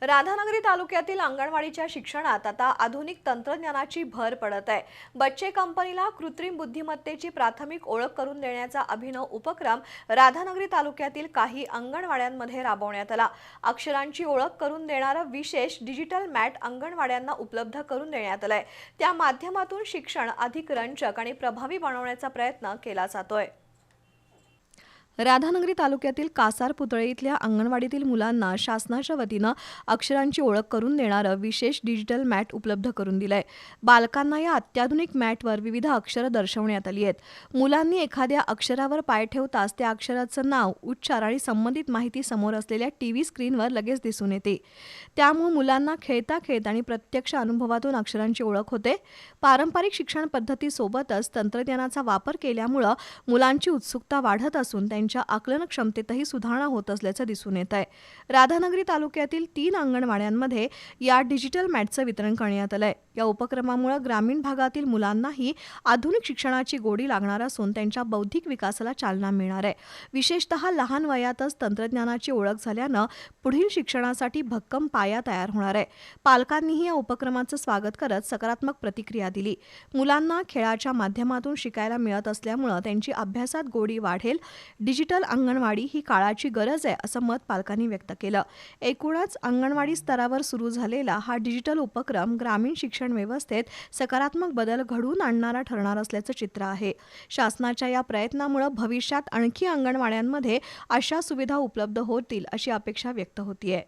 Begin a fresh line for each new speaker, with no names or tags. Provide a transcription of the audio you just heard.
राधानगरी तालुक्यातील अंगणवाडीच्या शिक्षणात आता आधुनिक तंत्रज्ञानाची भर पडत आहे। बच्चे कंपनीला कृत्रिम बुद्धिमत्तेची प्राथमिक ओळख करून देण्याचा अभिनव उपक्रम राधानगरी तालुक्यातील काही अंगणवाड्यांमध्ये राबवण्यात आला। अक्षरांची ओळख करून देणारं विशेष डिजिटल मॅट अंगणवाड्यांना उपलब्ध करून देण्यात आलंय। त्या माध्यमातून शिक्षण अधिक रंजक आणि प्रभावी बनवण्याचा प्रयत्न केला जातोय। राधानगरी तालुक्यातील कासार पुतळे इथल्या अंगणवाडीतील मुलांना शासनाच्या वतीनं अक्षरांची ओळख करून देणारं विशेष डिजिटल मॅट उपलब्ध करून दिलंय। बालकांना या अत्याधुनिक मॅटवर विविध अक्षरं दर्शवण्यात आली आहेत। मुलांनी एखाद्या अक्षरावर पाय ठेवताच त्या अक्षराचं नाव, उच्चार आणि संबंधित माहिती समोर असलेल्या टीव्ही स्क्रीनवर लगेच दिसून येते। त्यामुळे मुलांना खेळता खेळता आणि प्रत्यक्ष अनुभवातून अक्षरांची ओळख होते। पारंपरिक शिक्षण पद्धतीसोबतच तंत्रज्ञानाचा वापर केल्यामुळे मुलांची उत्सुकता वाढत असून त्यांच्या आकलन क्षमतेतही सुधारणा होत असल्याचं दिसून येत आहे। राधानगरी तालुक्यातील 3 अंगणवाड्यांमध्ये या डिजिटल मॅटचं वितरण करण्यात आलंय। या उपक्रमामुळे ग्रामीण भागातील मुलांनाही आधुनिक शिक्षणाची गोडी लागणार असून त्यांच्या बौद्धिक विकासाला चालना मिळणार आहे। विशेषतः लहान वयातच तंत्रज्ञानाची ओळख झाल्यानं पुढील शिक्षणासाठी भक्कम पाया तयार होणार आहे। पालकांनीही या उपक्रमाचं स्वागत करत सकारात्मक प्रतिक्रिया दिली। मुलांना खेळाच्या माध्यमातून शिकायला मिळत असल्यामुळे त्यांची अभ्यासात गोडी वाढेल। डिजिटल अंगणवाडी ही काळाची गरज आहे असं मत पालकांनी व्यक्त केलं। एकूणच अंगणवाडी स्तरावर सुरू झालेला हा डिजिटल उपक्रम ग्रामीण शिक्षण व्यवस्थेत सकारात्मक बदल घडवून आणणारा ठरणार असल्याचं चित्र आहे। शासनाच्या या प्रयत्नामुळे भविष्यात आणखी अंगणवाड्यांमध्ये अशा सुविधा उपलब्ध होतील अशी अपेक्षा व्यक्त होतीये।